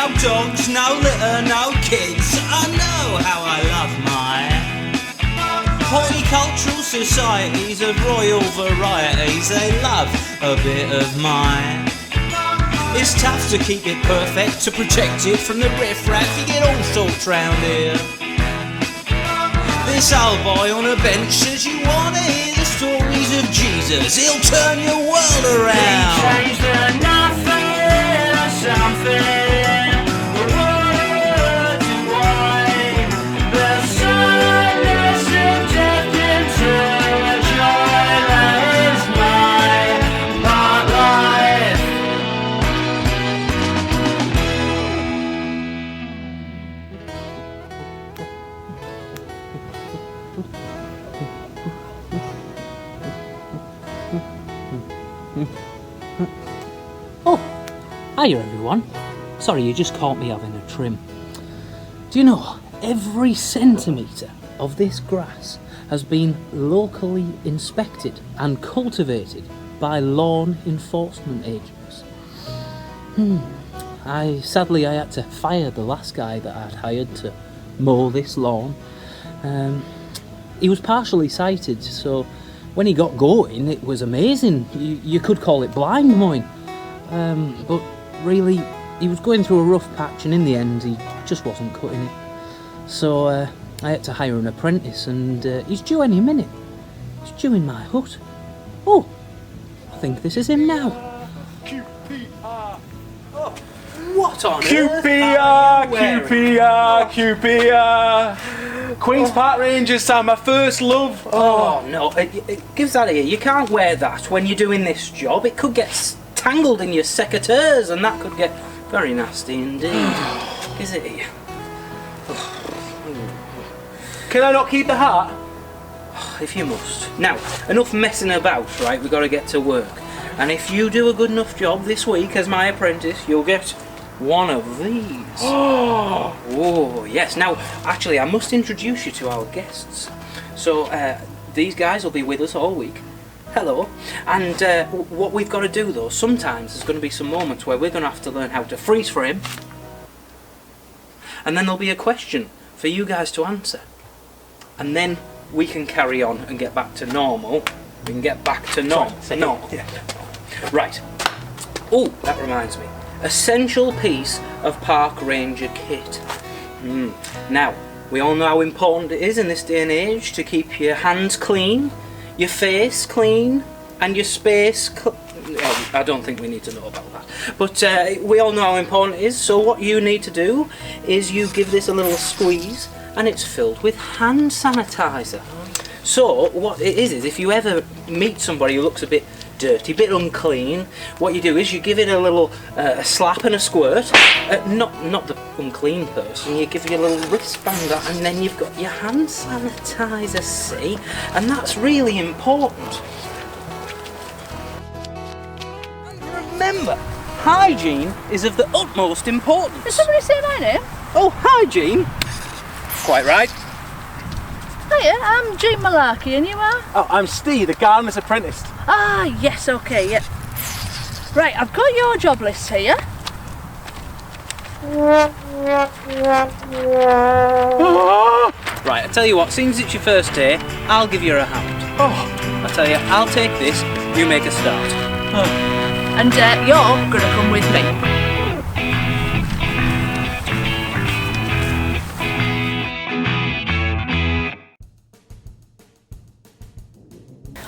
no dogs, no litter, no kids. I know how I love mine. Horticultural societies of royal varieties, they love a bit of mine. It's tough to keep it perfect, to protect it from the riff-raff. You get all sorts round here. This old boy on a bench says you want to hear the stories of Jesus. He'll turn your world around. He changed the nothing into something. The water to wine. The sadness subjected to a joy that is mine. Parklife. Oh, hiya everyone. Sorry, you just caught me having a trim. Do you know, every centimetre of this grass has been locally inspected and cultivated by lawn enforcement agents. Sadly I had to fire the last guy that I'd hired to mow this lawn. He was partially sighted, so when he got going it was amazing. You could call it blind mowing. But really, he was going through a rough patch, and in the end he just wasn't cutting it. So I had to hire an apprentice, and he's due any minute. He's due in my hut. Oh, I think this is him now. QPR. Oh, what on QPR, QPR, QPR. Queen's Park Rangers are my first love. Oh no, give that here. You can't wear that when you're doing this job. It could get tangled in your secateurs, and that could get very nasty indeed. Is it? Can I not keep the hat? If you must. Now, enough messing about, right? We've got to get to work. And if you do a good enough job this week as my apprentice, you'll get one of these. Oh, yes. Now, actually, I must introduce you to our guests. So, these guys will be with us all week. Hello. And what we've got to do, though, sometimes there's going to be some moments where we're going to have to learn how to freeze frame. And then there'll be a question for you guys to answer. And then we can carry on and get back to normal. We can get back to normal. Yeah. Right. Oh, that reminds me. Essential piece of park ranger kit. Now, we all know how important it is in this day and age to keep your hands clean, your face clean, and your space I don't think we need to know about that. But we all know how important it is, so what you need to do is you give this a little squeeze, and it's filled with hand sanitizer. So what it is if you ever meet somebody who looks a bit dirty, a bit unclean, what you do is you give it a little slap and a squirt. Not the unclean person. You give your little wristband that, and then you've got your hand sanitizer. See, and that's really important. And remember, hygiene is of the utmost importance. Did somebody say my name? Oh, hygiene. Quite right. Hiya, I'm Jean Malarkey, and you are? Oh, I'm Steve, the gardener's apprentice. Ah, yes, okay, yeah. Right, I've got your job list here. Right, I tell you what, since it's your first day, I'll give you a hand. I tell you, I'll take this, you make a start. And you're going to come with me.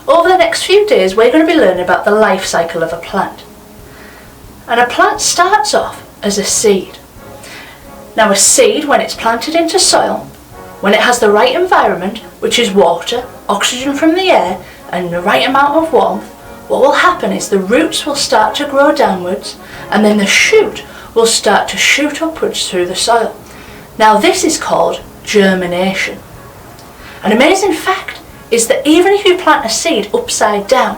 Over the next few days, we're going to be learning about the life cycle of a plant. And a plant starts off as a seed. Now, a seed, when it's planted into soil, when it has the right environment, which is water, oxygen from the air, and the right amount of warmth, what will happen is the roots will start to grow downwards, and then the shoot will start to shoot upwards through the soil. Now, this is called germination. An amazing fact is that even if you plant a seed upside down,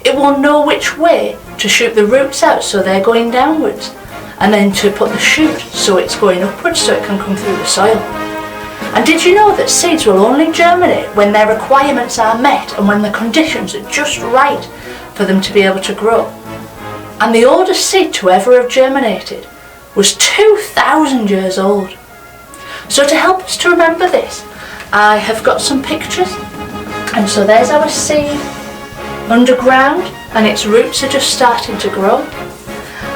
it will know which way to shoot the roots out so they're going downwards, and then to put the shoot so it's going upwards so it can come through the soil. And did you know that seeds will only germinate when their requirements are met and when the conditions are just right for them to be able to grow? And the oldest seed to ever have germinated was 2,000 years old. So to help us to remember this, I have got some pictures. And so there's our seed underground, and its roots are just starting to grow.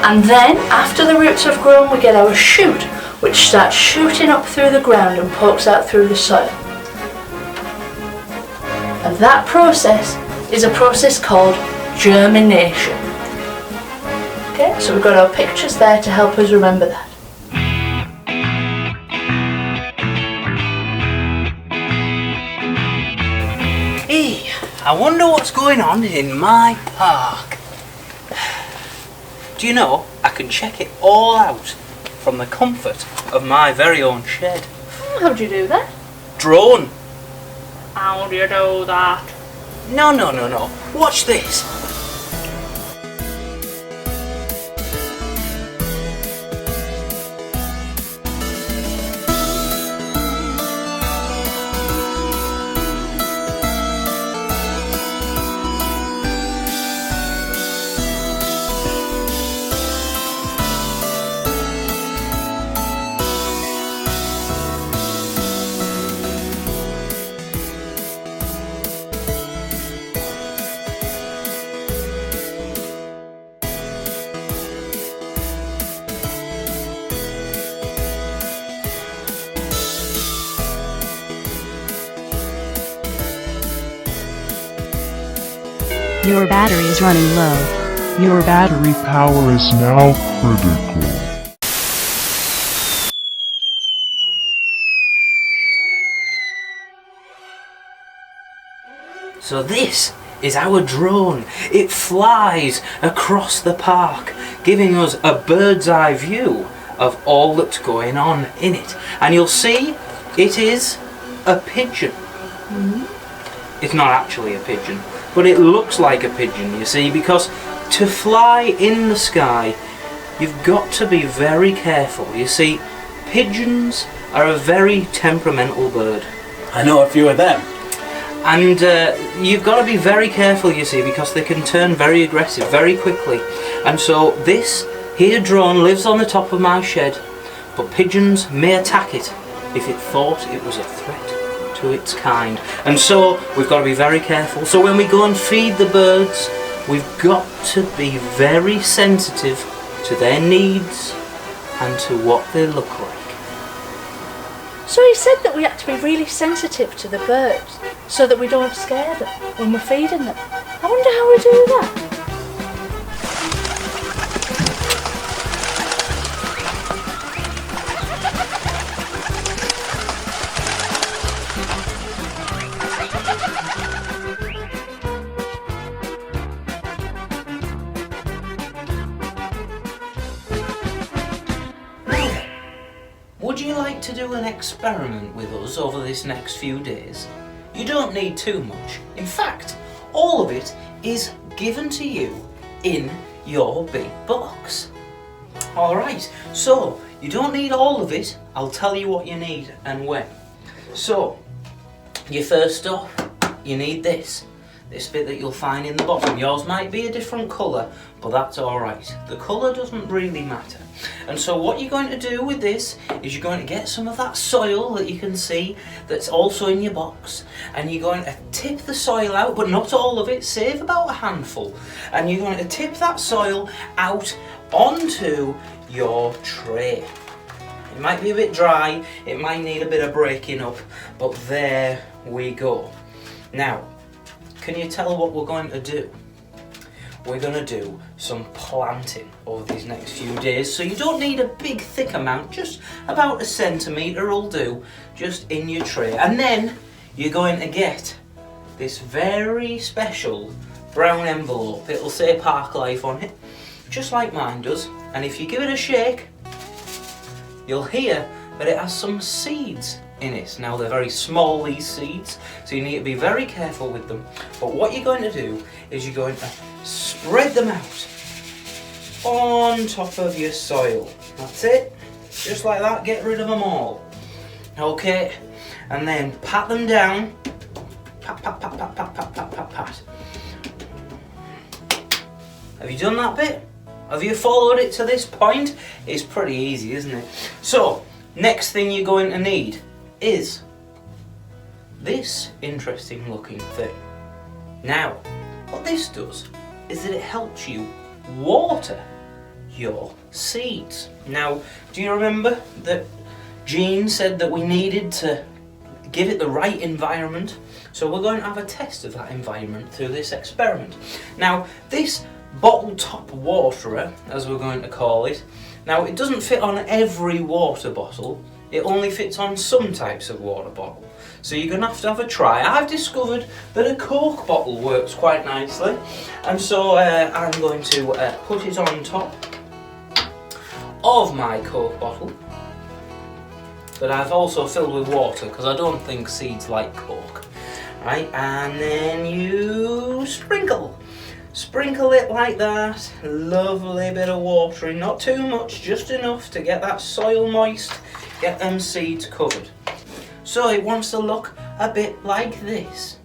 And then after the roots have grown, we get our shoot, which starts shooting up through the ground and pokes out through the soil. And that process is a process called germination. Okay, so we've got our pictures there to help us remember that. Hey, I wonder what's going on in my park. Do you know, I can check it all out from the comfort of my very own shed. How'd you do that? Drone. How do you do that? No. Watch this. Your battery is running low. Your battery power is now critical. So this is our drone. It flies across the park, giving us a bird's eye view of all that's going on in it. And you'll see it is a pigeon. It's not actually a pigeon, but it looks like a pigeon, you see, because to fly in the sky, you've got to be very careful. You see, pigeons are a very temperamental bird. I know a few of them. And you've got to be very careful, you see, because they can turn very aggressive very quickly. And so this here drone lives on the top of my shed, but pigeons may attack it if it thought it was a threat to its kind. And so we've got to be very careful. So when we go and feed the birds, we've got to be very sensitive to their needs and to what they look like. So he said that we had to be really sensitive to the birds so that we don't scare them when we're feeding them. I wonder how we do that. Would you like to do an experiment with us over this next few days? You don't need too much. In fact, all of it is given to you in your big box. Alright, so you don't need all of it. I'll tell you what you need and when. So, you first off, you need this bit that you'll find in the bottom. Yours might be a different colour, but that's alright. The colour doesn't really matter. And so what you're going to do with this is you're going to get some of that soil that you can see that's also in your box, and you're going to tip the soil out, but not all of it, save about a handful, and you're going to tip that soil out onto your tray. It might be a bit dry, it might need a bit of breaking up, but there we go. Now, can you tell what we're going to do? We're going to do some planting over these next few days, so you don't need a big thick amount, just about a centimetre will do, just in your tray. And then you're going to get this very special brown envelope. It'll say Parklife on it, just like mine does, and if you give it a shake, you'll hear that it has some seeds in it. Now they're very small, these seeds, so you need to be very careful with them. But what you're going to do is you're going to spread them out on top of your soil. That's it, just like that, get rid of them all. Okay, and then pat them down. Pat, pat, pat, pat, pat, pat, pat, pat, pat. Have you done that bit? Have you followed it to this point? It's pretty easy, isn't it? So, next thing you're going to need is this interesting looking thing. Now, what this does is that it helps you water your seeds. Now, do you remember that Jean said that we needed to give it the right environment? So we're going to have a test of that environment through this experiment. Now, this bottle top waterer, as we're going to call it, now it doesn't fit on every water bottle, it only fits on some types of water bottle. So you're going to have a try. I've discovered that a Coke bottle works quite nicely, and so I'm going to put it on top of my Coke bottle that I've also filled with water, because I don't think seeds like Coke. Right, and then you sprinkle it like that. Lovely bit of watering, not too much, just enough to get that soil moist, get them seeds covered. So it wants to look a bit like this.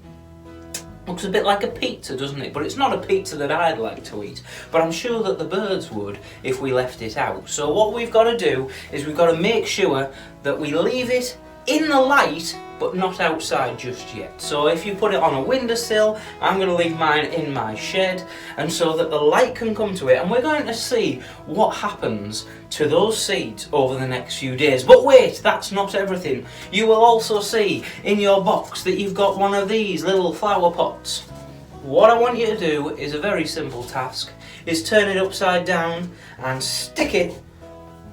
Looks a bit like a pizza, doesn't it? But it's not a pizza that I'd like to eat, but I'm sure that the birds would if we left it out. So what we've got to do is we've got to make sure that we leave it in the light, but not outside just yet. So if you put it on a windowsill, I'm going to leave mine in my shed, and so that the light can come to it, and we're going to see what happens to those seeds over the next few days. But wait, that's not everything. You will also see in your box that you've got one of these little flower pots. What I want you to do is a very simple task, is turn it upside down and stick it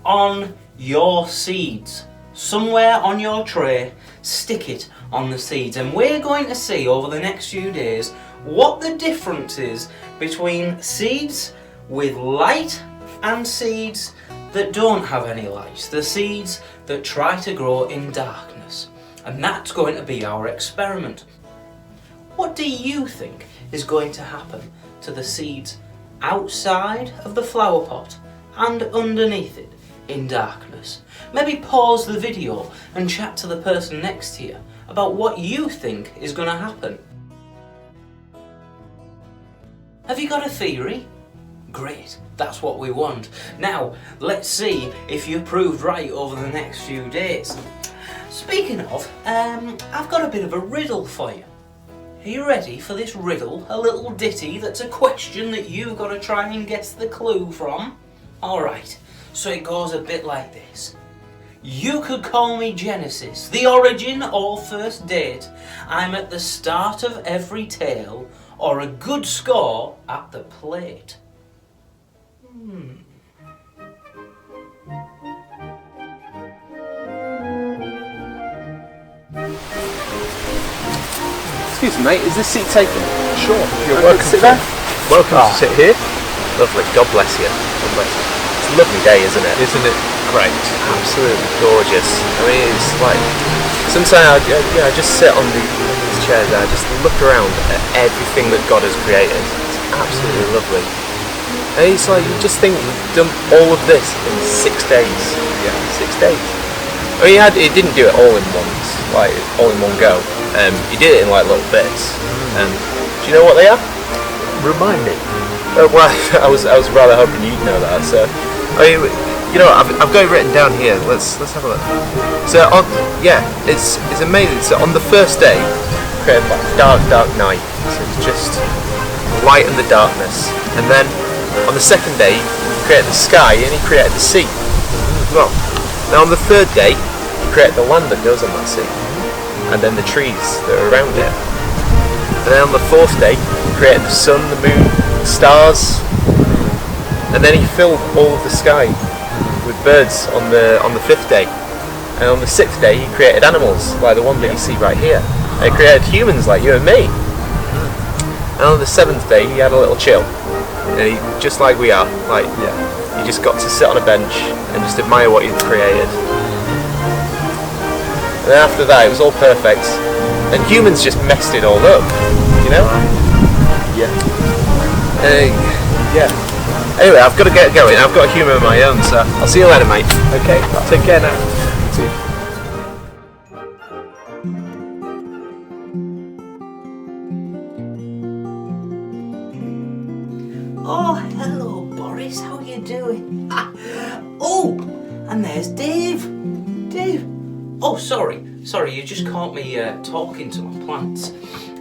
on your seeds. Somewhere on your tray, stick it on the seeds, and we're going to see over the next few days what the difference is between seeds with light and seeds that don't have any light, the seeds that try to grow in darkness. And that's going to be our experiment. What do you think is going to happen to the seeds outside of the flower pot and underneath it in darkness? Maybe pause the video and chat to the person next to you about what you think is going to happen. Have you got a theory? Great, that's what we want. Now, let's see if you proved right over the next few days. Speaking of, I've got a bit of a riddle for you. Are you ready for this riddle? A little ditty that's a question that you've got to try and guess the clue from. Alright, so it goes a bit like this. You could call me Genesis, the origin or first date. I'm at the start of every tale, or a good score at the plate. Excuse me, mate, is this seat taken? Sure, you're Okay, welcome sit to, there. welcome to sit here. Lovely, God bless you. God bless you. It's a lovely day, isn't it? Isn't it great? Absolutely gorgeous. I mean, it's like, sometimes I just sit on these chairs and I just look around at everything that God has created. It's absolutely lovely. And it's like, you just think you've done all of this in 6 days. Yeah. 6 days. I mean, he didn't do it all in once, like all in one go. He did it in like little bits. Do you know what they are? Remind me. Well, I was rather hoping you'd know that. So, I mean, you know, I've got it written down here. Let's have a look. So, it's amazing. So, on the first day, he created like dark night. So it's just light and the darkness. And then on the second day, he created the sky and he created the sea. Well, now on the third day, he created the land that goes on that sea, and then the trees that are around it. And then on the fourth day, he created the sun, the moon, the stars, and then he filled all of the sky with birds on the fifth day. And on the sixth day, he created animals like the one that you see right here. And he created humans like you and me. And on the seventh day, he had a little chill, and he, just like we are, like you just got to sit on a bench and just admire what you've created. And then after that, it was all perfect. And humans just messed it all up, you know? Yeah. Anyway, I've got to get going. I've got a humour of my own, so I'll see you later, mate. Okay, take care now. See you. Oh, hello, Boris. How are you Where's Dave? Dave? Oh, sorry, you just caught me talking to my plants.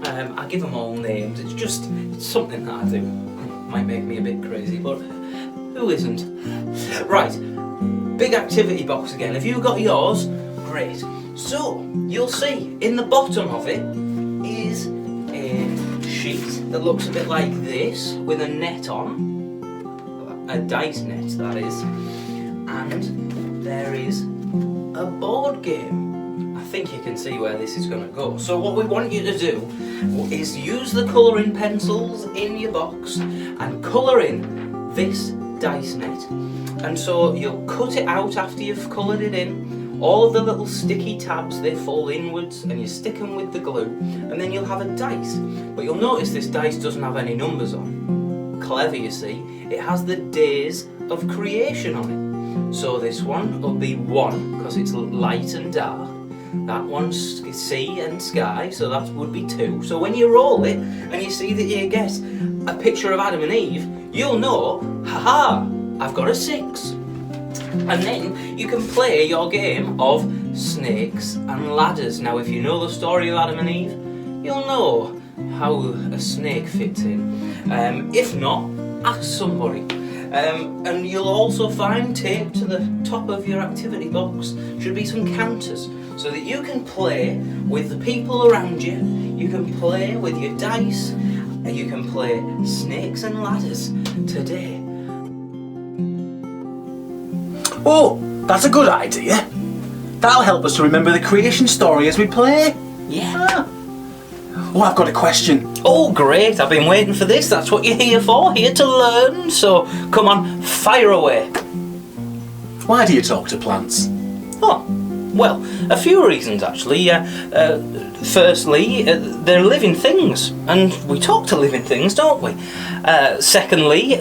I give them all names. It's something that I do. Might make me a bit crazy, but who isn't? Right, big activity box again. Have you got yours? Great. So, you'll see in the bottom of it is a sheet that looks a bit like this with a net on. A dice net, that is. And there is a board game. I think you can see where this is going to go. So what we want you to do is use the colouring pencils in your box and colour in this dice net. And so you'll cut it out after you've coloured it in. All of the little sticky tabs, they fall inwards and you stick them with the glue and then you'll have a dice. But you'll notice this dice doesn't have any numbers on. Clever, you see. It has the days of creation on it. So this one will be 1 because it's light and dark. That one's sea and sky, so that would be 2. So when you roll it and you see that you get a picture of Adam and Eve, you'll know, haha, I've got a 6. And then you can play your game of snakes and ladders. Now if you know the story of Adam and Eve, you'll know how a snake fits in. If not, ask somebody. And you'll also find taped to the top of your activity box should be some counters so that you can play with the people around you, you can play with your dice, and you can play snakes and ladders today. Oh, that's a good idea. That'll help us to remember the creation story as we play. Yeah. Oh, I've got a question. Oh, great. I've been waiting for this. That's what you're here for, here to learn. So, come on, fire away. Why do you talk to plants? Oh, well, a few reasons actually. Firstly, they're living things, and we talk to living things, don't we? Secondly,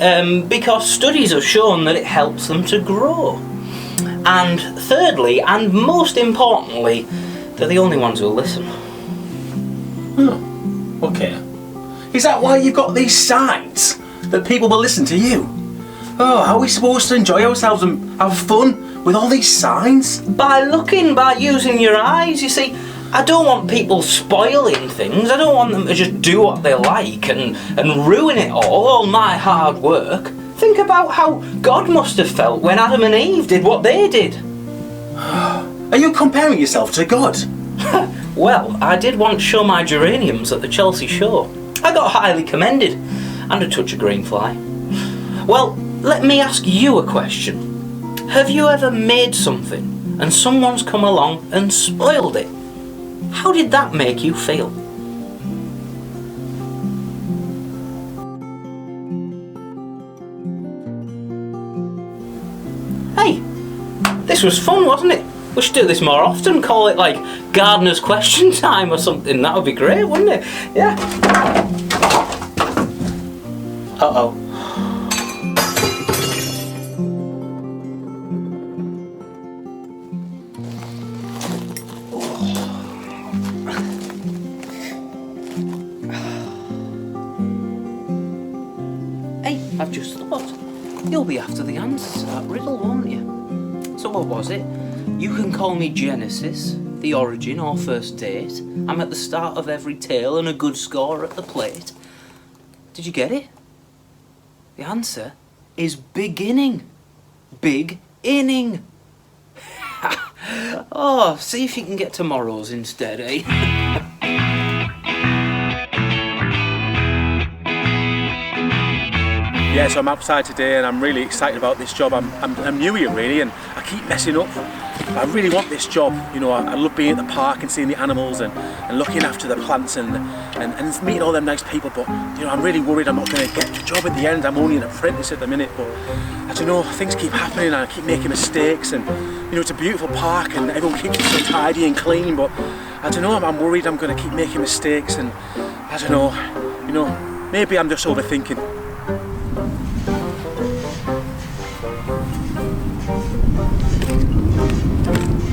because studies have shown that it helps them to grow. And thirdly, and most importantly, they're the only ones who'll listen. Oh, okay. Is that why you've got these signs? That people will listen to you? Oh, how are we supposed to enjoy ourselves and have fun with all these signs? By using your eyes, you see. I don't want people spoiling things. I don't want them to just do what they like and ruin it all my hard work. Think about how God must have felt when Adam and Eve did what they did. Are you comparing yourself to God? Well, I did once show my geraniums at the Chelsea show. I got highly commended, and a touch of green fly. Well, let me ask you a question. Have you ever made something and someone's come along and spoiled it? How did that make you feel? Hey, this was fun, wasn't it? We should do this more often, call it like Gardener's Question Time or something. That would be great, wouldn't it? Yeah. Uh-oh. Hey, I've just thought. You'll be after the answer to that riddle, won't you? So what was it? You can call me Genesis, the origin or first date. I'm at the start of every tale and a good score at the plate. Did you get it? The answer is beginning. Big inning. Oh, see if you can get tomorrow's instead, eh? Yeah, so I'm outside today and I'm really excited about this job. I'm new here really and I keep messing up. I really want this job. You know, I love being at the park and seeing the animals and looking after the plants and meeting all them nice people, but you know, I'm really worried I'm not going to get the job at the end. I'm only an apprentice at the minute, but I don't know, things keep happening and I keep making mistakes, and you know, it's a beautiful park and everyone keeps it so tidy and clean, but I don't know, I'm worried I'm going to keep making mistakes, and I don't know, you know, maybe I'm just overthinking.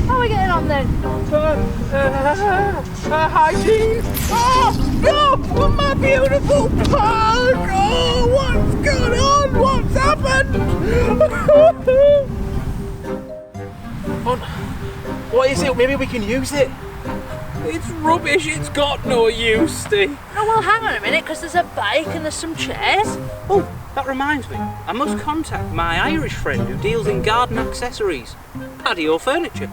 How are we getting on then? Hygiene! Oh, no! My beautiful park! Oh, what's going on? What's happened? Come on. What is it? Maybe we can use it. It's rubbish, it's got no use, Steve. Oh, well, hang on a minute, because there's a bike and there's some chairs. Oh, that reminds me. I must contact my Irish friend who deals in garden accessories. Patio furniture.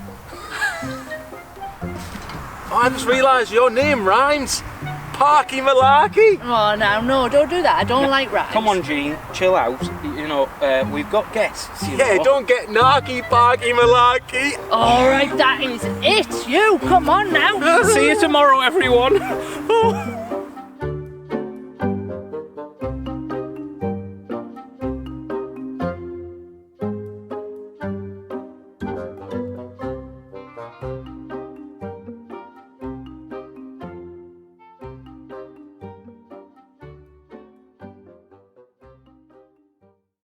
Oh, I just realised your name rhymes. Parky Malarkey. Oh, no, don't do that. I don't like rhymes. Come on, Jean, chill out. You know, we've got guests. You Yeah, know. don't get narky, Parky Malarkey. All right, that is it. You, come on now. See you tomorrow, everyone.